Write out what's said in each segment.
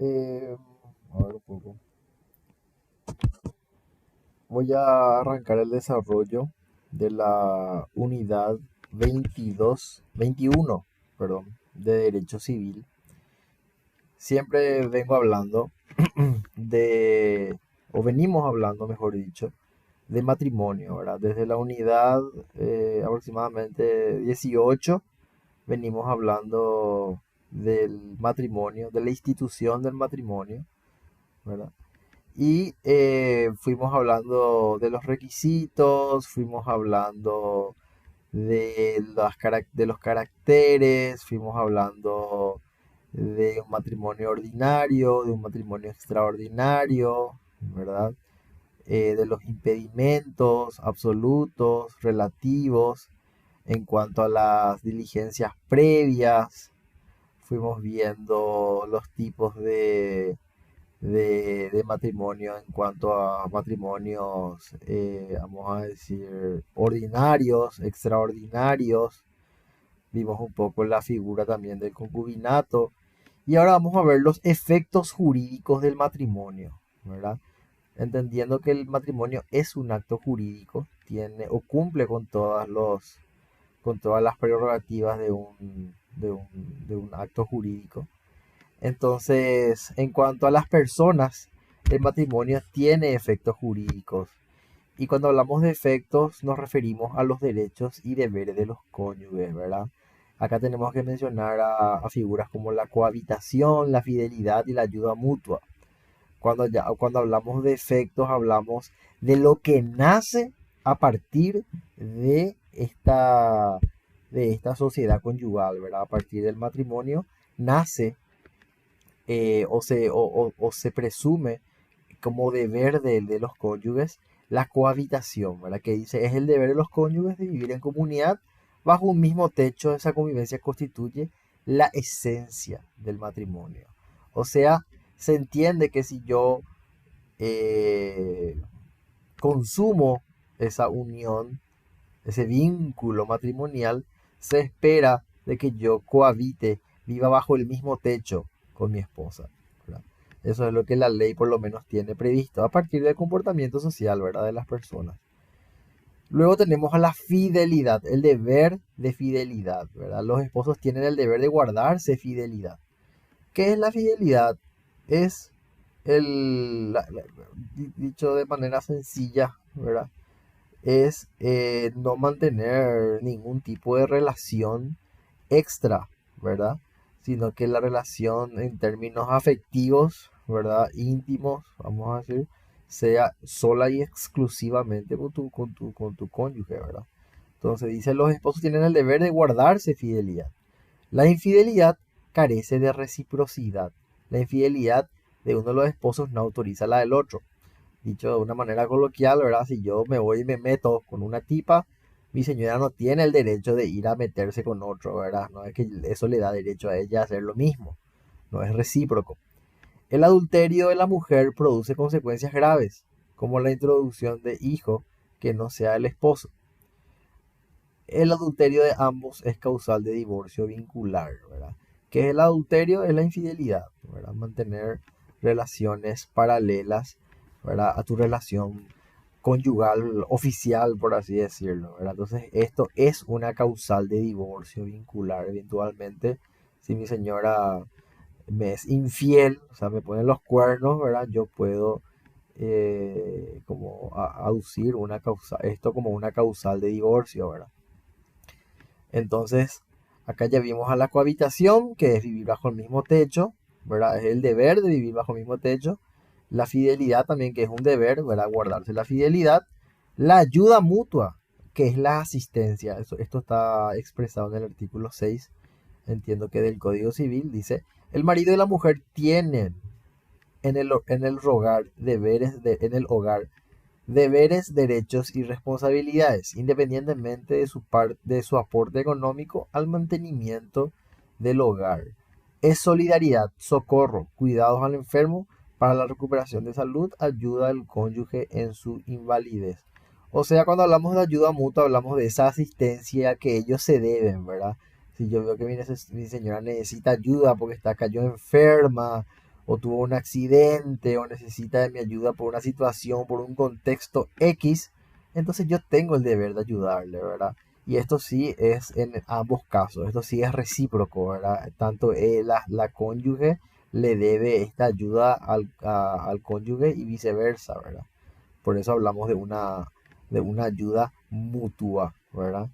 Eh, a ver un poco. Voy a arrancar el desarrollo de la unidad 21, perdón, de Derecho Civil. Siempre vengo hablando de, o venimos hablando, mejor dicho, de matrimonio, ¿verdad? Desde la unidad aproximadamente 18 venimos hablando del matrimonio, de la institución del matrimonio, ¿verdad? Y fuimos hablando de los requisitos, fuimos hablando de los caracteres, fuimos hablando de un matrimonio ordinario, de un matrimonio extraordinario, ¿verdad? De los impedimentos absolutos, relativos, en cuanto a las diligencias previas, fuimos viendo los tipos de matrimonio en cuanto a matrimonios, vamos a decir, ordinarios, extraordinarios. Vimos un poco la figura también del concubinato. Y ahora vamos a ver los efectos jurídicos del matrimonio, ¿verdad? Entendiendo que el matrimonio es un acto jurídico, tiene o cumple con todas las prerrogativas de un acto jurídico. Entonces, en cuanto a las personas, el matrimonio tiene efectos jurídicos. Y cuando hablamos de efectos, nos referimos a los derechos y deberes de los cónyuges, ¿verdad? Acá tenemos que mencionar a figuras como la cohabitación, la fidelidad y la ayuda mutua. Cuando hablamos de efectos, hablamos de lo que nace a partir de esta sociedad conyugal, ¿verdad? A partir del matrimonio nace o se presume como deber de los cónyuges la cohabitación, ¿verdad? Que dice, es el deber de los cónyuges de vivir en comunidad bajo un mismo techo. Esa convivencia constituye la esencia del matrimonio. O sea, se entiende que si yo eh, consumo esa unión, ese vínculo matrimonial, se espera de que yo cohabite, viva bajo el mismo techo con mi esposa, ¿verdad? Eso es lo que la ley por lo menos tiene previsto a partir del comportamiento social, ¿verdad? De las personas. Luego tenemos a la fidelidad, el deber de fidelidad, ¿verdad? Los esposos tienen el deber de guardarse fidelidad. ¿Qué es la fidelidad? Es dicho de manera sencilla, ¿verdad? Es no mantener ningún tipo de relación extra, ¿verdad? Sino que la relación en términos afectivos, ¿verdad? Íntimos, vamos a decir, sea sola y exclusivamente con tu cónyuge, ¿verdad? Entonces dice, los esposos tienen el deber de guardarse fidelidad. La infidelidad carece de reciprocidad. La infidelidad de uno de los esposos no autoriza la del otro. Dicho de una manera coloquial, ¿verdad? Si yo me voy y me meto con una tipa, mi señora no tiene el derecho de ir a meterse con otro, ¿verdad? No es que eso le da derecho a ella a hacer lo mismo. No es recíproco. El adulterio de la mujer produce consecuencias graves, como la introducción de hijo que no sea el esposo. El adulterio de ambos es causal de divorcio vincular, ¿verdad? ¿Qué es el adulterio? Es la infidelidad, ¿verdad? Mantener relaciones paralelas, ¿verdad? A tu relación conyugal oficial, por así decirlo, ¿verdad? Entonces, esto es una causal de divorcio vincular. Eventualmente, si mi señora me es infiel, o sea, me pone los cuernos, ¿verdad? Yo puedo como aducir esto como una causal de divorcio, ¿verdad? Entonces, acá ya vimos a la cohabitación, que es vivir bajo el mismo techo, ¿verdad? Es el deber de vivir bajo el mismo techo. La fidelidad también, que es un deber, ¿verdad? Guardarse la fidelidad. La ayuda mutua, que es la asistencia. Esto está expresado en el artículo 6, entiendo que del Código Civil, dice, el marido y la mujer tienen en el hogar en el hogar deberes, derechos y responsabilidades, independientemente de su aporte económico al mantenimiento del hogar. Es solidaridad, socorro, cuidados al enfermo para la recuperación de salud, ayuda al cónyuge en su invalidez. O sea, cuando hablamos de ayuda mutua, hablamos de esa asistencia que ellos se deben, ¿verdad? Si yo veo que mi señora necesita ayuda porque cayó enferma o tuvo un accidente o necesita de mi ayuda por una situación, por un contexto X, entonces yo tengo el deber de ayudarle, ¿verdad? Y esto sí es en ambos casos, esto sí es recíproco, ¿verdad? Tanto la cónyuge le debe esta ayuda al cónyuge y viceversa, ¿verdad? Por eso hablamos de una ayuda mutua, ¿verdad?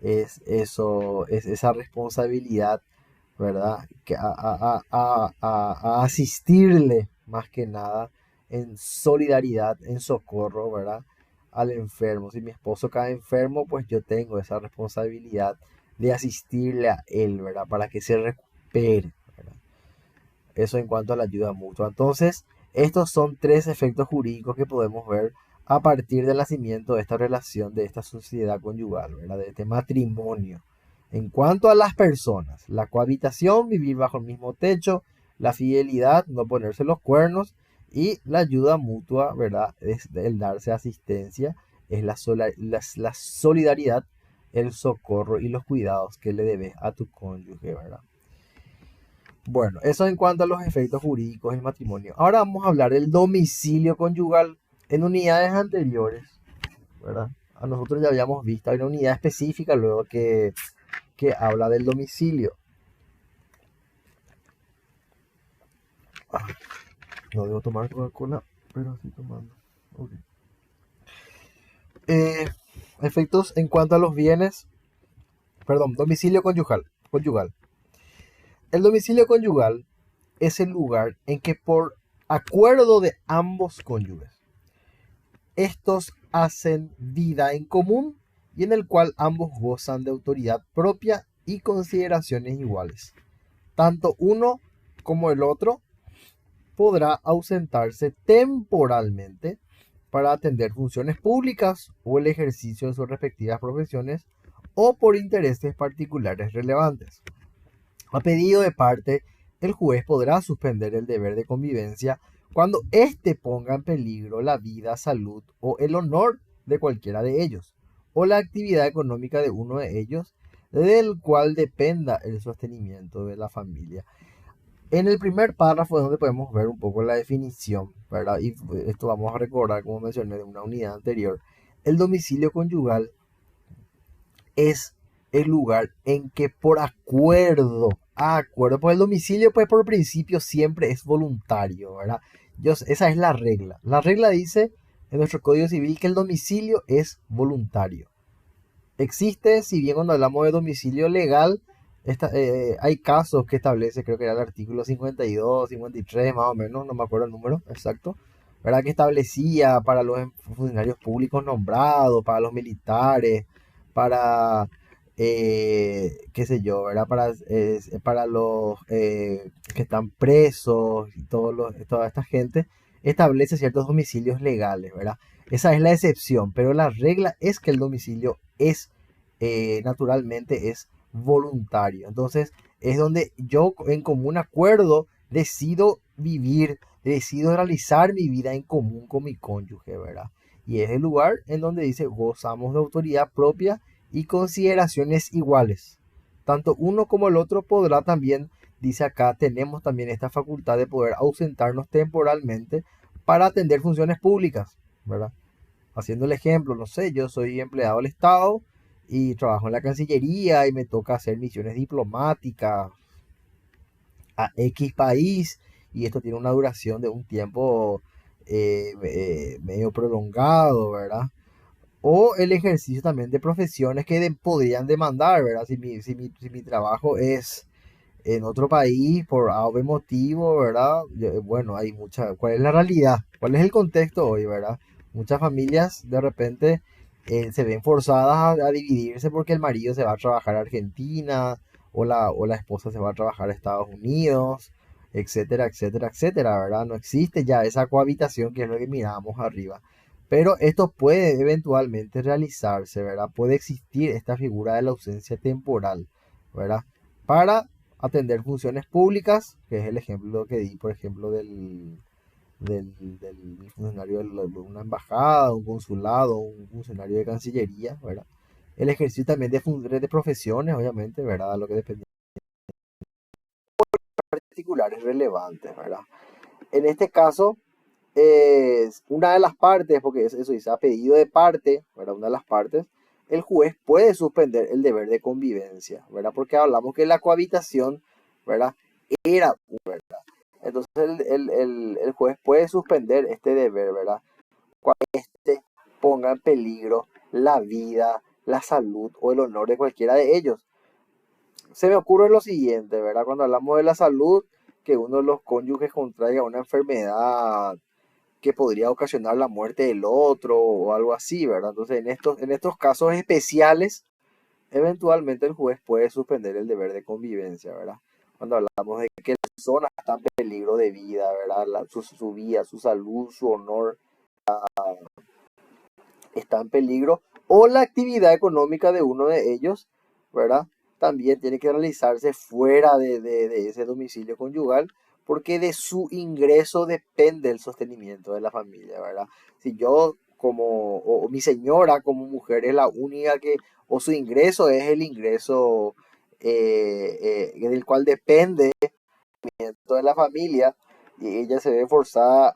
Es eso, es esa responsabilidad, ¿verdad? Que a asistirle más que nada en solidaridad, en socorro, ¿verdad? Al enfermo. Si mi esposo cae enfermo, pues yo tengo esa responsabilidad de asistirle a él, ¿verdad? Para que se recupere, ¿verdad? Eso en cuanto a la ayuda mutua. Entonces, estos son tres efectos jurídicos que podemos ver a partir del nacimiento de esta relación, de esta sociedad conyugal, ¿verdad? De este matrimonio. En cuanto a las personas, la cohabitación, vivir bajo el mismo techo, la fidelidad, no ponerse los cuernos y la ayuda mutua, ¿verdad? Es el darse asistencia, es la solidaridad, el socorro y los cuidados que le debes a tu cónyuge, ¿verdad? Bueno, eso en cuanto a los efectos jurídicos del matrimonio. Ahora vamos a hablar del domicilio conyugal. En unidades anteriores, ¿verdad? A nosotros ya habíamos visto, hay una unidad específica luego que habla del domicilio. Ah, no debo tomar Coca-Cola, pero estoy tomando. Ok. Eh, efectos en cuanto a los bienes, perdón, domicilio conyugal. El domicilio conyugal es el lugar en que por acuerdo de ambos cónyuges, estos hacen vida en común y en el cual ambos gozan de autoridad propia y consideraciones iguales. Tanto uno como el otro podrá ausentarse temporalmente para atender funciones públicas o el ejercicio de sus respectivas profesiones o por intereses particulares relevantes. A pedido de parte, el juez podrá suspender el deber de convivencia cuando éste ponga en peligro la vida, salud o el honor de cualquiera de ellos, o la actividad económica de uno de ellos, del cual dependa el sostenimiento de la familia. En el primer párrafo es donde podemos ver un poco la definición, ¿verdad? Y esto vamos a recordar, como mencioné, de una unidad anterior. El domicilio conyugal es el lugar en que por acuerdo, por el domicilio, pues por principio siempre es voluntario, ¿verdad? Esa es la regla. La regla dice en nuestro Código Civil que el domicilio es voluntario. Existe, si bien cuando hablamos de domicilio legal, hay casos que establece, creo que era el artículo 52, 53 más o menos, no me acuerdo el número exacto, ¿verdad? Que establecía para los funcionarios públicos nombrados, para los militares, para, qué sé yo, ¿verdad? Para los que están presos y toda esta gente, establece ciertos domicilios legales, ¿verdad? Esa es la excepción, pero la regla es que el domicilio es, naturalmente, es voluntario. Entonces, es donde yo en común acuerdo decido vivir, decido realizar mi vida en común con mi cónyuge, ¿verdad? Y es el lugar en donde dice gozamos de autoridad propia y consideraciones iguales. Tanto uno como el otro podrá también, dice acá, tenemos también esta facultad de poder ausentarnos temporalmente para atender funciones públicas, ¿verdad? Haciendo el ejemplo, no sé, yo soy empleado del Estado y trabajo en la Cancillería y me toca hacer misiones diplomáticas a X país y esto tiene una duración de un tiempo medio prolongado, ¿verdad? O el ejercicio también de profesiones que podrían demandar, ¿verdad? Si mi trabajo es en otro país por algún motivo, ¿verdad? Bueno, hay mucha. ¿Cuál es la realidad? ¿Cuál es el contexto hoy, verdad? Muchas familias de repente se ven forzadas a dividirse porque el marido se va a trabajar a Argentina o la esposa se va a trabajar a Estados Unidos, etcétera, etcétera, etcétera, ¿verdad? No existe ya esa cohabitación que es lo que miramos arriba. Pero esto puede eventualmente realizarse, ¿verdad? Puede existir esta figura de la ausencia temporal, ¿verdad? Para atender funciones públicas, que es el ejemplo que di, por ejemplo, del funcionario de una embajada, un consulado, un funcionario de cancillería, ¿verdad? El ejercicio también de profesiones, obviamente, ¿verdad? Lo que depende de particulares relevantes, ¿verdad? En este caso, es una de las partes, porque eso dice a pedido de parte, ¿verdad? Una de las partes, el juez puede suspender el deber de convivencia, ¿verdad? Porque hablamos que la cohabitación, ¿verdad? Era, ¿verdad? Entonces el juez puede suspender este deber, ¿verdad? Cuando este ponga en peligro la vida, la salud o el honor de cualquiera de ellos. Se me ocurre lo siguiente, ¿verdad? Cuando hablamos de la salud, que uno de los cónyuges contraiga una enfermedad que podría ocasionar la muerte del otro o algo así, ¿verdad? Entonces, en estos casos especiales, eventualmente el juez puede suspender el deber de convivencia, ¿verdad? Cuando hablamos de que la persona está en peligro de vida, ¿verdad? Su vida, su salud, su honor está en peligro, o la actividad económica de uno de ellos, ¿verdad? También tiene que realizarse fuera de ese domicilio conyugal, porque de su ingreso depende el sostenimiento de la familia, ¿verdad? Si yo o mi señora como mujer es la única que, o su ingreso es el ingreso del cual depende de la familia, y ella se ve forzada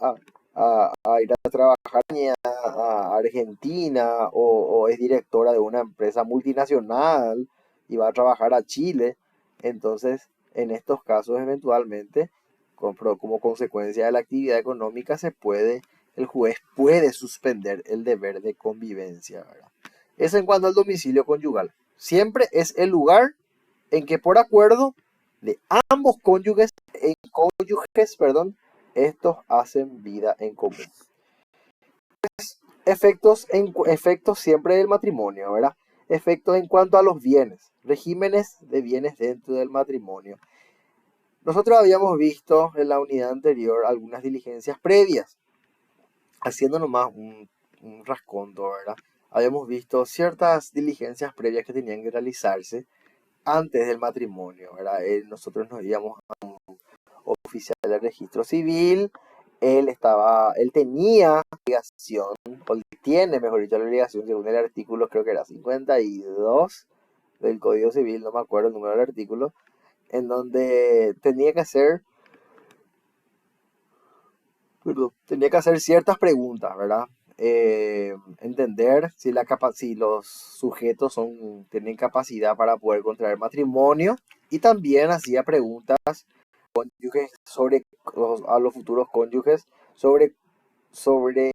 a ir a trabajar a Argentina, o es directora de una empresa multinacional y va a trabajar a Chile. Entonces, en estos casos, eventualmente, como consecuencia de la actividad económica, el juez puede suspender el deber de convivencia, ¿verdad? Eso en cuanto al domicilio conyugal. Siempre es el lugar en que por acuerdo de ambos cónyuges, perdón, estos hacen vida en común. Efectos siempre del matrimonio, ¿verdad? Efectos en cuanto a los bienes, regímenes de bienes dentro del matrimonio. Nosotros habíamos visto en la unidad anterior algunas diligencias previas, haciendo nomás un rasconto, ¿verdad? Habíamos visto ciertas diligencias previas que tenían que realizarse antes del matrimonio, ¿verdad? Nosotros nos íbamos a un oficial de registro civil. Él tenía obligación, o tiene, mejor dicho, la obligación, según el artículo, creo que era 52 del Código Civil, no me acuerdo el número del artículo, en donde tenía que hacer ciertas preguntas, ¿verdad? Entender si los sujetos tienen capacidad para poder contraer matrimonio, y también hacía preguntas sobre a los futuros cónyuges sobre, sobre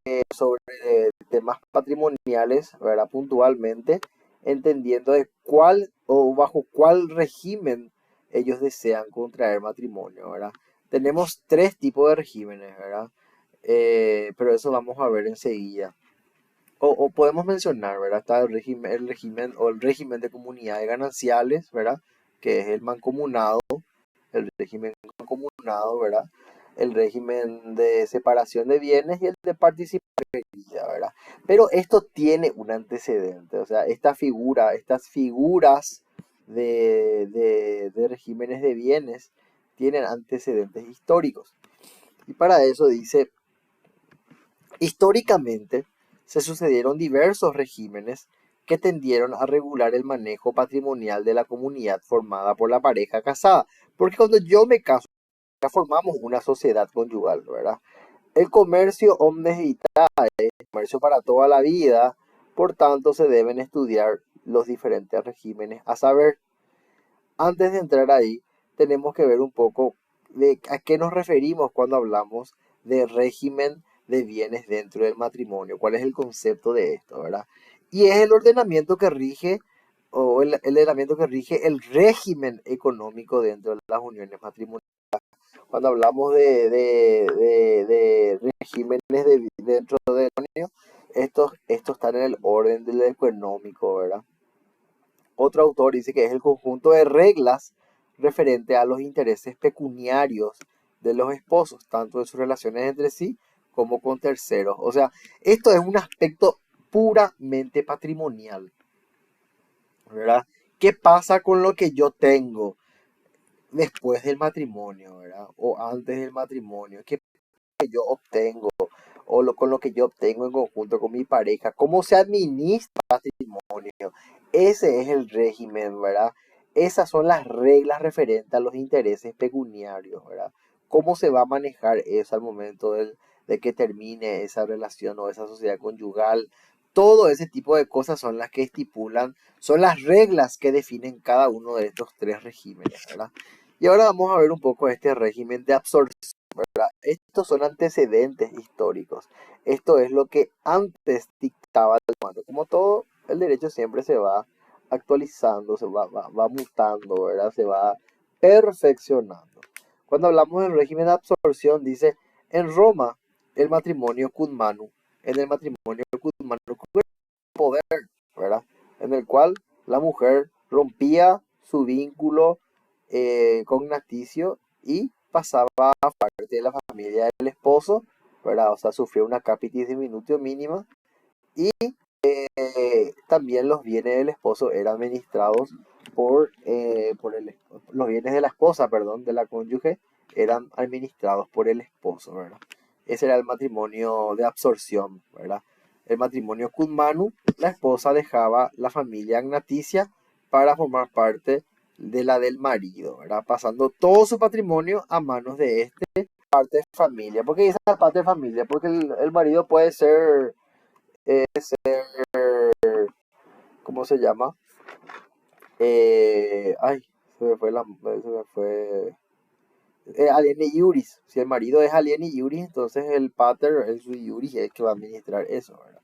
temas patrimoniales, ¿verdad? Puntualmente, entendiendo de cuál o bajo cuál régimen ellos desean contraer matrimonio, ¿verdad? Tenemos tres tipos de regímenes, ¿verdad? Pero eso vamos a ver enseguida. O podemos mencionar, ¿verdad? Está el régimen de comunidades gananciales, ¿verdad? Que es el mancomunado, el régimen mancomunado, ¿verdad? El régimen de separación de bienes y el de participación, ¿verdad? Pero esto tiene un antecedente, o sea, estas figuras de regímenes de bienes tienen antecedentes históricos. Y para eso dice: históricamente se sucedieron diversos regímenes que tendieron a regular el manejo patrimonial de la comunidad formada por la pareja casada. Porque cuando yo me caso, ya formamos una sociedad conyugal, ¿verdad? El comercio omnes vitae, comercio para toda la vida, por tanto se deben estudiar los diferentes regímenes. A saber, antes de entrar ahí, tenemos que ver un poco de a qué nos referimos cuando hablamos de régimen de bienes dentro del matrimonio. ¿Cuál es el concepto de esto, verdad? Y es el ordenamiento que rige, o el ordenamiento que rige el régimen económico dentro de las uniones matrimoniales. Cuando hablamos de regímenes dentro del matrimonio, estos están en el orden del económico, ¿verdad? Otro autor dice que es el conjunto de reglas referente a los intereses pecuniarios de los esposos, tanto de sus relaciones entre sí como con terceros. O sea, esto es un aspecto puramente patrimonial, ¿verdad? ¿Qué pasa con lo que yo tengo después del matrimonio, ¿verdad? O antes del matrimonio? ¿Qué yo obtengo? Con lo que yo obtengo en conjunto con mi pareja. ¿Cómo se administra el patrimonio? Ese es el régimen, ¿verdad? Esas son las reglas referentes a los intereses pecuniarios, ¿verdad? cómo se va a manejar eso al momento de que termine esa relación o esa sociedad conyugal. Todo ese tipo de cosas son las que estipulan, son las reglas que definen cada uno de estos tres regímenes, ¿verdad? Y ahora vamos a ver un poco este régimen de absorción, ¿verdad? Estos son antecedentes históricos. Esto es lo que antes dictaba el mando. Como todo, el derecho siempre se va actualizando, va mutando, ¿verdad? Se va perfeccionando. Cuando hablamos del régimen de absorción, dice, en Roma, el matrimonio cunmanu, en el matrimonio cunmanu, poder, ¿verdad? En el cual la mujer rompía su vínculo cognaticio y pasaba a parte de la familia del esposo, ¿verdad? O sea, sufrió una capitis diminutio mínima y también los bienes del esposo eran administrados los bienes de la esposa, perdón, de la cónyuge, eran administrados por el esposo, ¿verdad? Ese era el matrimonio de absorción, ¿verdad? El matrimonio cunmanu, la esposa dejaba la familia agnaticia para formar parte de la del marido, ¿verdad? Pasando todo su patrimonio a manos de este parte de familia. ¿Por qué dice la parte de familia? Porque el marido puede ser, ¿cómo se llama? Ay, se me fue. Aliene iuris. Si el marido es aliene iuris, entonces el pater, el sui iuris, es el que va a administrar eso, ¿verdad?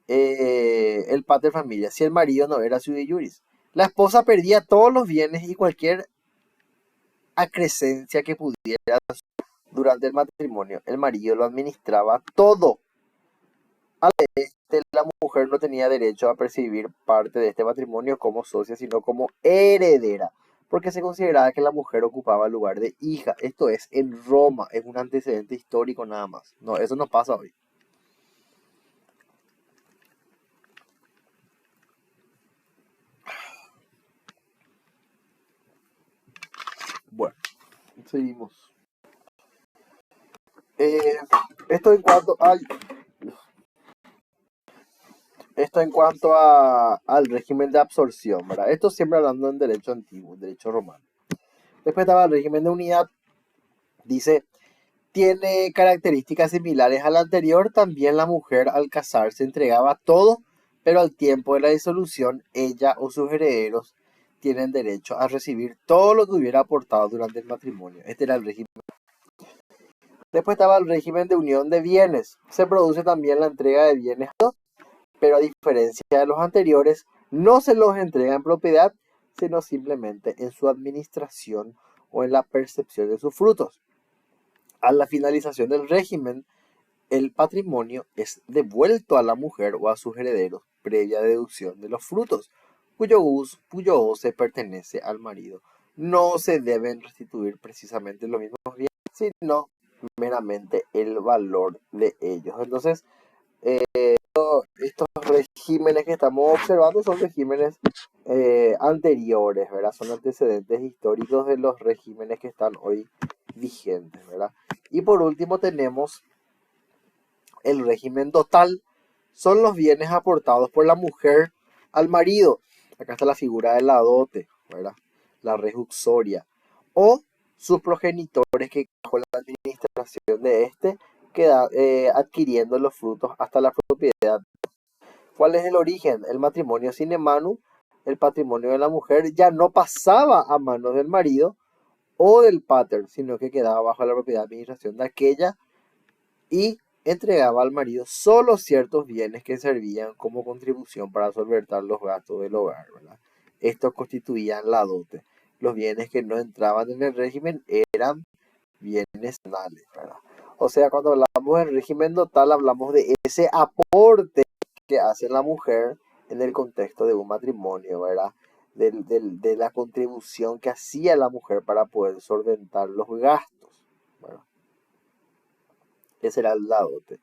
El pater familia, si el marido no era sui iuris. La esposa perdía todos los bienes y cualquier acrescencia que pudiera durante el matrimonio. El marido lo administraba todo. A la vez, la mujer no tenía derecho a percibir parte de este matrimonio como socia, sino como heredera, porque se consideraba que la mujer ocupaba el lugar de hija. Esto es en Roma, es un antecedente histórico nada más. No, eso no pasa hoy. Bueno, seguimos. Eh, esto en cuanto ay, esto en cuanto al régimen de absorción, ¿verdad? Esto siempre hablando en derecho antiguo, derecho romano. Después estaba el régimen de unidad. Dice, tiene características similares al anterior. También la mujer al casarse entregaba todo, pero al tiempo de la disolución, ella o sus herederos tienen derecho a recibir todo lo que hubiera aportado durante el matrimonio. Este era el régimen. Después estaba el régimen de unión de bienes. Se produce también la entrega de bienes, pero a diferencia de los anteriores, no se los entrega en propiedad, sino simplemente en su administración o en la percepción de sus frutos. A la finalización del régimen, el patrimonio es devuelto a la mujer o a sus herederos previa deducción de los frutos, cuyo goce pertenece al marido. No se deben restituir precisamente los mismos bienes, sino meramente el valor de ellos. Entonces, estos regímenes que estamos observando son regímenes anteriores, ¿verdad? Son antecedentes históricos de los regímenes que están hoy vigentes, ¿verdad? Y por último tenemos el régimen dotal. Son los bienes aportados por la mujer al marido. Acá está la figura de la dote, ¿verdad? La rejuxoria. O sus progenitores que bajo la administración de este queda adquiriendo los frutos hasta la propiedad. ¿Cuál es el origen? El matrimonio sine manu, el patrimonio de la mujer ya no pasaba a manos del marido o del pater, sino que quedaba bajo la propiedad de administración de aquella y entregaba al marido solo ciertos bienes que servían como contribución para solventar los gastos del hogar, ¿verdad? Estos constituían la dote. Los bienes que no entraban en el régimen eran bienes nacionales, ¿verdad? O sea, cuando hablamos del régimen dotal, hablamos de ese aporte que hace la mujer en el contexto de un matrimonio, ¿verdad? De la contribución que hacía la mujer para poder solventar los gastos, ¿verdad? Ese era el dote.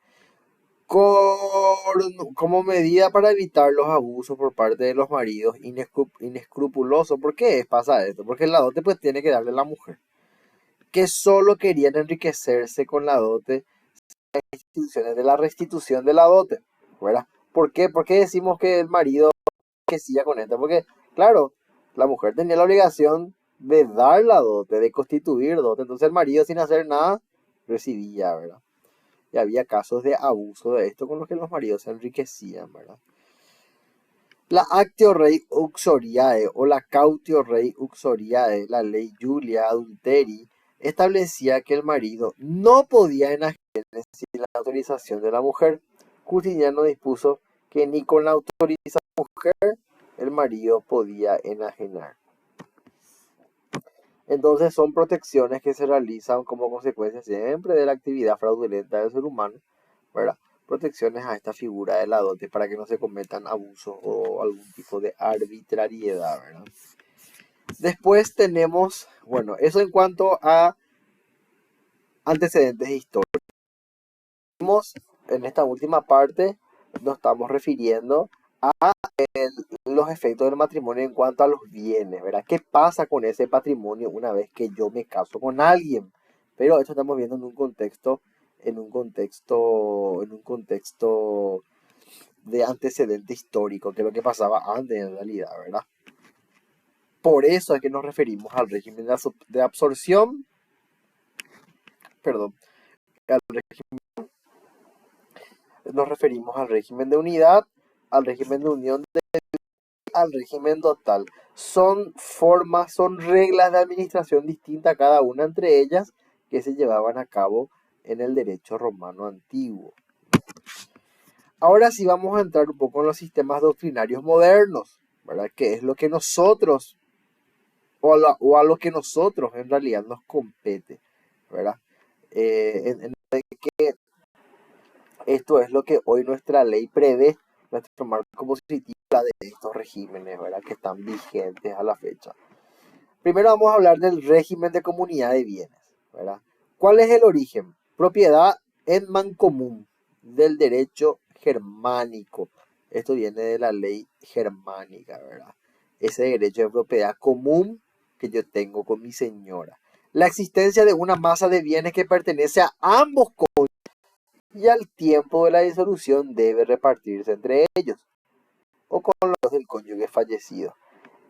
Como medida para evitar los abusos por parte de los maridos inescrupulosos. ¿Por qué pasa esto? Porque la dote pues tiene que darle a la mujer, que solo querían enriquecerse con la dote, instituciones de la restitución de la dote, ¿verdad? ¿Por qué? ¿Por qué decimos que el marido enriquecía con esto? Porque, claro, la mujer tenía la obligación de dar la dote, de constituir dote. Entonces el marido sin hacer nada recibía, ¿verdad? Y había casos de abuso de esto con los que los maridos se enriquecían, ¿verdad? La Actio Rei Uxoriae o la Cautio Rei Uxoriae, la ley Julia Adulteri, establecía que el marido no podía enajenar sin la autorización de la mujer. Justiniano dispuso que ni con la autorización de la mujer el marido podía enajenar. Entonces son protecciones que se realizan como consecuencia siempre de la actividad fraudulenta del ser humano, ¿verdad? Protecciones a esta figura de la dote para que no se cometan abusos o algún tipo de arbitrariedad, ¿verdad? Después tenemos, bueno, eso en cuanto a antecedentes históricos. En esta última parte nos estamos refiriendo a los efectos del matrimonio en cuanto a los bienes, ¿verdad? ¿Qué pasa con ese patrimonio una vez que yo me caso con alguien? Pero esto estamos viendo en un contexto de antecedente histórico, que es lo que pasaba antes en realidad, ¿verdad? Por eso es que nos referimos al régimen de absorción, perdón, nos referimos al régimen de unidad, al régimen de unión, al régimen total. Son formas, son reglas de administración distintas cada una entre ellas que se llevaban a cabo en el derecho romano antiguo. Ahora sí vamos a entrar un poco en los sistemas doctrinarios modernos, ¿verdad? Que es lo que nosotros, o a lo que nosotros en realidad nos compete, ¿verdad? Que esto es lo que hoy nuestra ley prevé, nuestro marco positivo de estos regímenes, ¿verdad? Que están vigentes a la fecha. Primero vamos a hablar del régimen de comunidad de bienes, ¿verdad? ¿Cuál es el origen? Propiedad en mancomún del derecho germánico. Esto viene de la ley germánica, ¿verdad? Ese derecho de propiedad común que yo tengo con mi señora. La existencia de una masa de bienes que pertenece a ambos cónyuges y al tiempo de la disolución debe repartirse entre ellos o con los del cónyuge fallecido.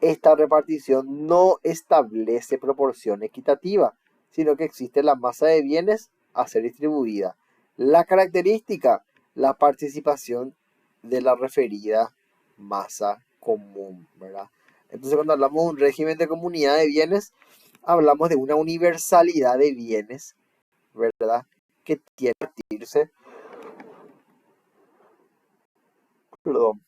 Esta repartición no establece proporción equitativa, sino que existe la masa de bienes a ser distribuida. La característica, la participación de la referida masa común, ¿verdad? Entonces, cuando hablamos de un régimen de comunidad de bienes, hablamos de una universalidad de bienes, ¿verdad? Que tiene que partirse, perdón,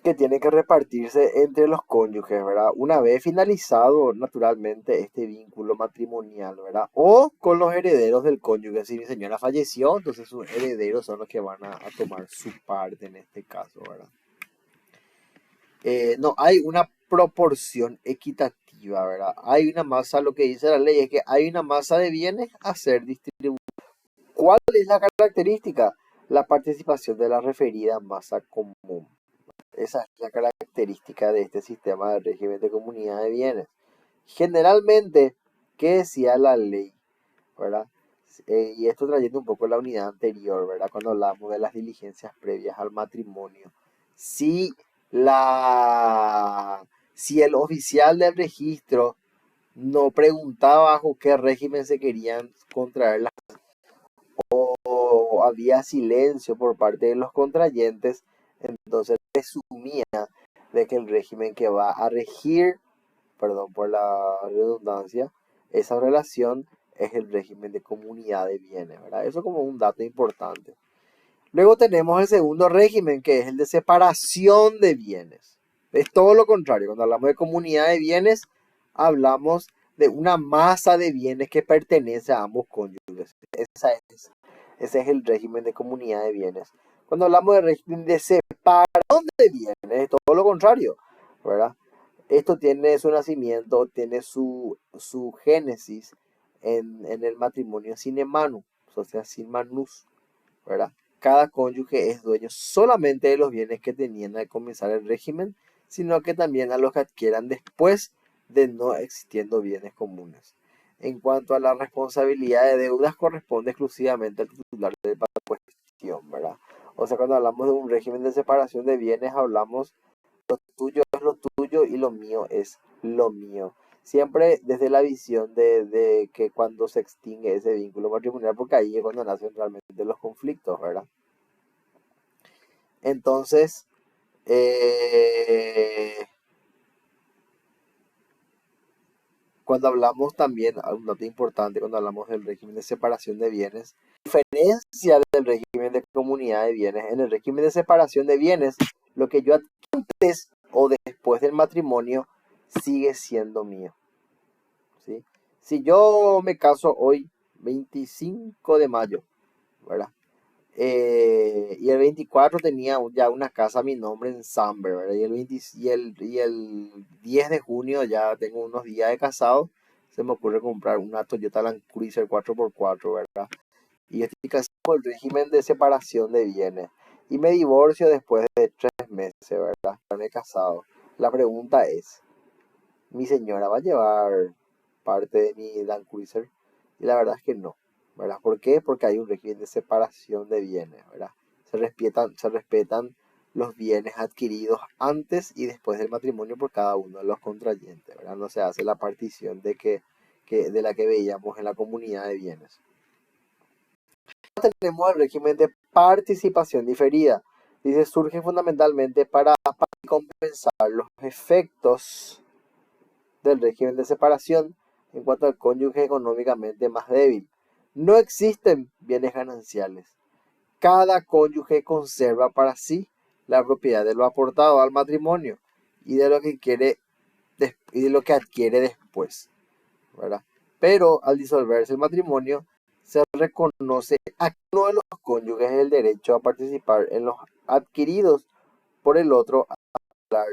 que tiene que repartirse entre los cónyuges, ¿verdad? Una vez finalizado, naturalmente, este vínculo matrimonial, ¿verdad? O con los herederos del cónyuge. Si mi señora falleció, entonces sus herederos son los que van a tomar su parte en este caso, ¿verdad? No hay una proporción equitativa, ¿verdad? Hay una masa, lo que dice la ley es que hay una masa de bienes a ser distribuida. ¿Cuál es la característica? La participación de la referida masa común. Esa es la característica de este sistema de régimen de comunidad de bienes. Generalmente, ¿qué decía la ley? ¿Verdad? Y esto trayendo un poco la unidad anterior, ¿verdad? Cuando hablamos de las diligencias previas al matrimonio. Si, si el oficial del registro no preguntaba bajo qué régimen se querían contraer o había silencio por parte de los contrayentes, entonces presumía de que el régimen que va a regir, perdón por la redundancia, esa relación es el régimen de comunidad de bienes, ¿verdad? Eso como un dato importante. Luego tenemos el segundo régimen, que es el de separación de bienes. Es todo lo contrario. Cuando hablamos de comunidad de bienes, hablamos de una masa de bienes que pertenece a ambos cónyuges. Ese es el régimen de comunidad de bienes. Cuando hablamos de régimen de separación de bienes, es todo lo contrario, ¿verdad? Esto tiene su nacimiento, tiene su génesis en el matrimonio sine manu, o sea, sin manus, ¿verdad? Cada cónyuge es dueño solamente de los bienes que tenían al comenzar el régimen, sino que también a los que adquieran después de no existiendo bienes comunes. En cuanto a la responsabilidad de deudas, corresponde exclusivamente al titular de la cuestión, ¿verdad? O sea, cuando hablamos de un régimen de separación de bienes, hablamos tuyo es lo tuyo y lo mío es lo mío. Siempre desde la visión de que cuando se extingue ese vínculo matrimonial, porque ahí es cuando nacen realmente los conflictos, ¿verdad? Entonces, eh, cuando hablamos también, un dato importante, cuando hablamos del régimen de separación de bienes, diferencia del régimen de comunidad de bienes, en el régimen de separación de bienes, lo que yo antes o después del matrimonio sigue siendo mío, ¿sí? Si yo me caso hoy, 25 de mayo, ¿verdad? Y el 24 tenía ya una casa a mi nombre en Samber, ¿verdad? Y el 10 de junio ya tengo unos días de casado. Se me ocurre comprar una Toyota Land Cruiser 4x4, ¿verdad? Y estoy casado por el régimen de separación de bienes. Y me divorcio después de 3 meses, ¿verdad? Me he casado. La pregunta es, ¿mi señora va a llevar parte de mi Land Cruiser? Y la verdad es que no, ¿verdad? ¿Por qué? Porque hay un régimen de separación de bienes, ¿verdad? Se respetan los bienes adquiridos antes y después del matrimonio por cada uno de los contrayentes, ¿verdad? No se hace la partición de la que veíamos en la comunidad de bienes. Tenemos el régimen de participación diferida. Dice, surge fundamentalmente para compensar los efectos del régimen de separación en cuanto al cónyuge económicamente más débil. No existen bienes gananciales. Cada cónyuge conserva para sí la propiedad de lo aportado al matrimonio y de lo que y de lo que adquiere después, ¿verdad? Pero al disolverse el matrimonio, se reconoce a uno de los cónyuges el derecho a participar en los adquiridos por el otro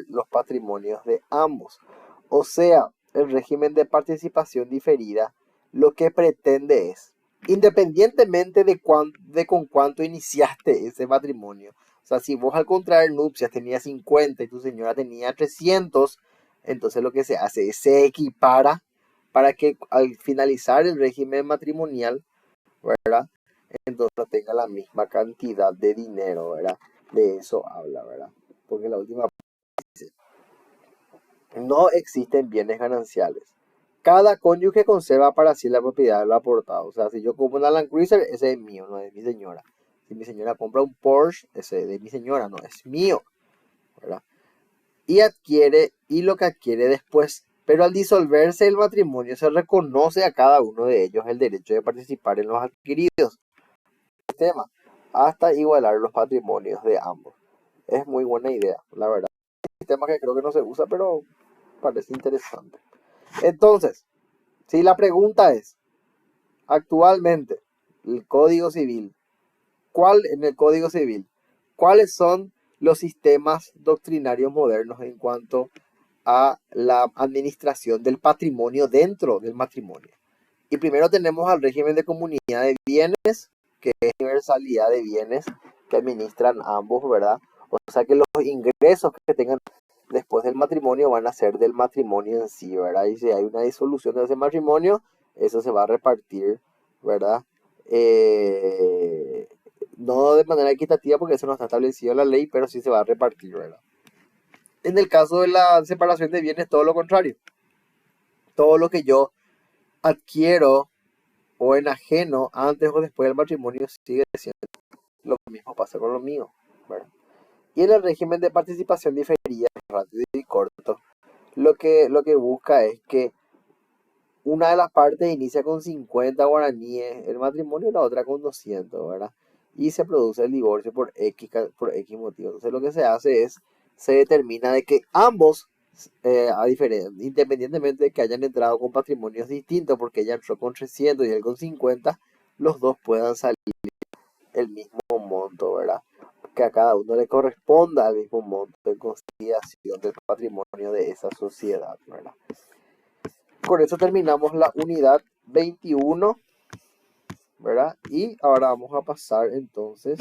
los patrimonios de ambos. O sea, el régimen de participación diferida lo que pretende es, independientemente de con cuánto iniciaste ese matrimonio, o sea, si vos al contraer nupcias tenías 50 y tu señora tenía 300, entonces lo que se hace es se equipara para que al finalizar el régimen matrimonial, ¿verdad? Entonces tenga la misma cantidad de dinero, ¿verdad? De eso habla, ¿verdad? Porque la última no existen bienes gananciales. Cada cónyuge conserva para sí la propiedad de lo aportado. O sea, si yo compro una Land Cruiser, ese es mío, no es de mi señora. Si mi señora compra un Porsche, ese es de mi señora, no es mío, ¿verdad? Y lo que adquiere después. Pero al disolverse el matrimonio, se reconoce a cada uno de ellos el derecho de participar en los adquiridos. Tema, hasta igualar los patrimonios de ambos. Es muy buena idea, la verdad. Es un tema que creo que no se usa, pero parece interesante. Entonces, si la pregunta es, actualmente, el Código Civil, en el Código Civil, ¿cuáles son los sistemas doctrinarios modernos en cuanto a la administración del patrimonio dentro del matrimonio? Y primero tenemos al régimen de comunidad de bienes, que es universalidad de bienes que administran ambos, ¿verdad? O sea que los ingresos que tengan después del matrimonio van a ser del matrimonio en sí, ¿verdad? Y si hay una disolución de ese matrimonio, eso se va a repartir, ¿verdad? Eh, no de manera equitativa porque eso no está establecido en la ley, pero sí se va a repartir, ¿verdad? En el caso de la separación de bienes, todo lo contrario. Todo lo que yo adquiero o enajeno antes o después del matrimonio sigue siendo lo mismo pasa con lo mío, ¿verdad? Y en el régimen de participación diferida, rápido y corto, lo que busca es que una de las partes inicia con 50 guaraníes el matrimonio y la otra con 200, ¿verdad? Y se produce el divorcio por X motivo. Entonces lo que se hace es, se determina de que ambos, independientemente de que hayan entrado con patrimonios distintos, porque ella entró con 300 y él con 50, los dos puedan salir el mismo monto, ¿verdad? Que a cada uno le corresponda el mismo monto en consideración del patrimonio de esa sociedad, ¿verdad? Con eso terminamos la unidad 21, ¿verdad? Y ahora vamos a pasar entonces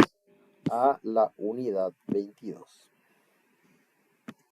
a la unidad 22.